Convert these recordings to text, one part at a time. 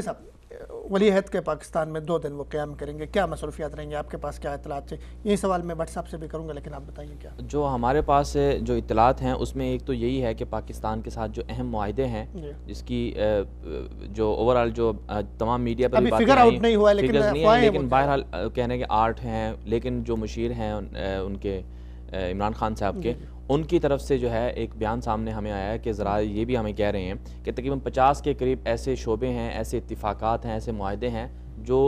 صاحب ولی عہد کے پاکستان میں 2 دن وہ قیام کریں گے، کیا مصروفیات رہیں گے؟ آپ کے پاس کیا اطلاعات ہیں؟ یہی سوال میں بٹ صاحب سے بھی کروں گا، لیکن آپ بتائیے کیا جو ہمارے پاس جو اطلاعات ہیں اس میں ایک تو یہی ہے کہ پاکستان کے ساتھ جو اہم معاہدے ہیں جس کی جو اوورال جو تمام میڈیا پر بھی باتیں فگر آؤٹ نہیں ہوا ہے، فگرز نہیں ہیں، لیکن بہرحال کہنے کے 8 ہیں، لیکن جو مشیر ہیں ان کے عمران خان صاحب کے ان کی طرف سے جو ہے ایک بیان سامنے ہمیں آیا ہے کہ ذرا یہ بھی ہمیں کہہ رہے ہیں کہ تقریباً 50 کے قریب ایسے شعبے ہیں، ایسے اتفاقات ہیں، ایسے معاہدے ہیں جو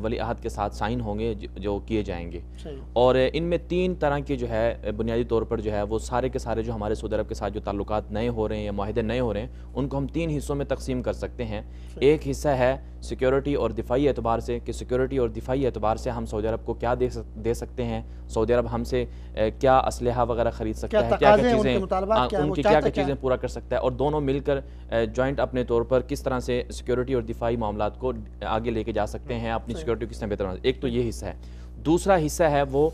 ولی عہد کے ساتھ سائن ہوں گے، جو کیے جائیں گے، اور ان میں 3 طرح کے جو ہے بنیادی طور پر جو ہے وہ سارے کے سارے جو ہمارے سعودی عرب کے ساتھ جو تعلقات نئے ہو رہے ہیں یا معاہدے نئے ہو رہے ہیں ان کو ہم 3 حصوں میں تقسیم کر سکتے ہیں۔ ایک حصہ ہے سیکیورٹی اور دفاعی اعتبار سے، کہ سیکیورٹی اور دفاعی اعتبار سے ہم سعودی عرب کو کیا دے سکتے ہیں، سعودی عرب ہم سے کیا اسلحہ وغیرہ خرید سکتا ہے، کیا چیزیں ان کی کیا چیزیں پورا کر سکتا ہے، اور دونوں مل کر جوائنٹ اپنے طور پر کس طرح سے سیکیورٹی اور دفاعی معاملات کو آگے لے کے جا سکتے ہیں، اپنی سیکیورٹی کس طرح بہتر بنا۔ ایک تو یہ حصہ ہے۔ دوسرا حصہ ہے وہ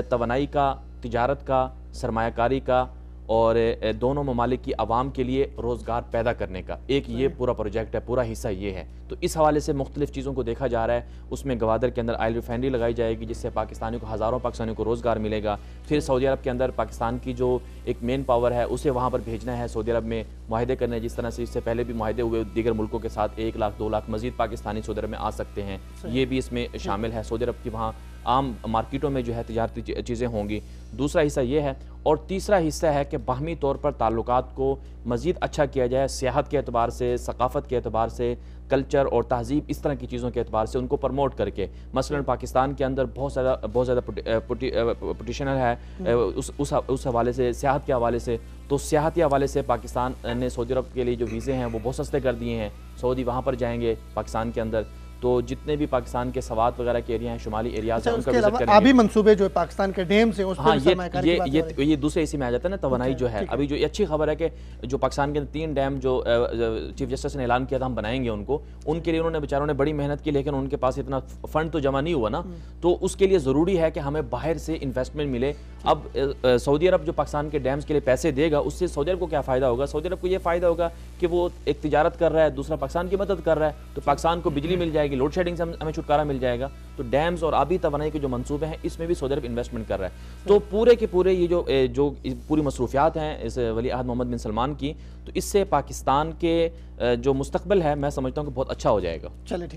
توانائی کا، تجارت کا، سرمایہ کاری کا، اور دونوں ممالک کی عوام کے لیے روزگار پیدا کرنے کا ایک یہ پورا پروجیکٹ ہے، پورا حصہ یہ ہے۔ تو اس حوالے سے مختلف چیزوں کو دیکھا جا رہا ہے۔ اس میں گوادر کے اندر آئل ریفائنری لگائی جائے گی جس سے پاکستانیوں کو، ہزاروں پاکستانیوں کو روزگار ملے گا۔ پھر سعودی عرب کے اندر پاکستان کی جو ایک مین پاور ہے اسے وہاں پر بھیجنا ہے، سعودی عرب میں معاہدے کرنے، جس طرح سے اس سے پہلے بھی معاہدے ہوئے دیگر ملکوں کے ساتھ 1 لاکھ 2 لاکھ مزید پاکستانی سعودی عرب میں آ سکتے ہیں، یہ بھی اس میں شامل ہے۔ سعودی عرب کی وہاں عام مارکیٹوں میں جو ہے تجارتی چیزیں ہوں گی۔ دوسرا حصہ یہ ہے، اور تیسرا حصہ ہے کہ باہمی طور پر تعلقات کو مزید اچھا کیا جائے، سیاحت کے اعتبار سے، ثقافت کے اعتبار سے، کلچر اور تہذیب اس طرح کی چیزوں کے اعتبار سے ان کو پروموٹ کر کے۔ مثلا پاکستان کے اندر بہت زیادہ پوٹینشیل ہے اس حوالے سے، سیاحت کے حوالے سے، تو سیاحتی حوالے سے پاکستان نے سعودی عرب کے لیے جو ویزے ہیں وہ بہت سستے کر دیے ہیں، سعودی وہاں پر جائیں گے پاکستان کے اندر، تو جتنے بھی پاکستان کے سوات وغیرہ کے ایریا ہیں، شمالی ایریاز ہیں، ان کا وزٹ کریں گے۔ آبی منصوبے جو پاکستان کے ڈیم سے اس پر سرمایہ کاری کی بات ہو رہی ہے، یہ دوسرے حصے میں آ جاتا ہے نا، توانائی جو ہے۔ ابھی جو اچھی خبر ہے کہ جو پاکستان کے 3 ڈیم جو چیف جسٹس نے اعلان کیا تھا ہم بنائیں گے ان کے لیے انہوں نے بیچاروں نے بڑی محنت کی، لیکن ان کے پاس اتنا فنڈ تو جمع نہیں ہوا نا، تو اس کے لیے ضروری ہے کہ ہمیں باہر سے انویسٹمنٹ ملے۔ اب سعودی عرب جو پاکستان کے ڈیمز کے لیے پیسے دے گا، اس سے سعودی عرب کو کیا فائدہ ہوگا؟ سعودی عرب کو یہ فائدہ ہوگا کہ وہ ایک تجارت کر رہا ہے، دوسرا پاکستان کی مدد کر رہا ہے، تو پاکستان کو بجلی مل جائے گی، لوڈ شیڈنگ سے ہمیں چھٹکارا مل جائے گا۔ تو ڈیمز اور آبی توانائی کے جو منصوبے ہیں اس میں بھی سعودی عرب انویسٹمنٹ کر رہا ہے۔ تو پورے کے پورے یہ جو پوری مصروفیات ہیں اس ولی عہد محمد بن سلمان کی، تو اس سے پاکستان کے جو مستقبل ہے میں سمجھتا ہوں کہ بہت اچھا ہو جائے گا۔ چلے ٹھیک ہے۔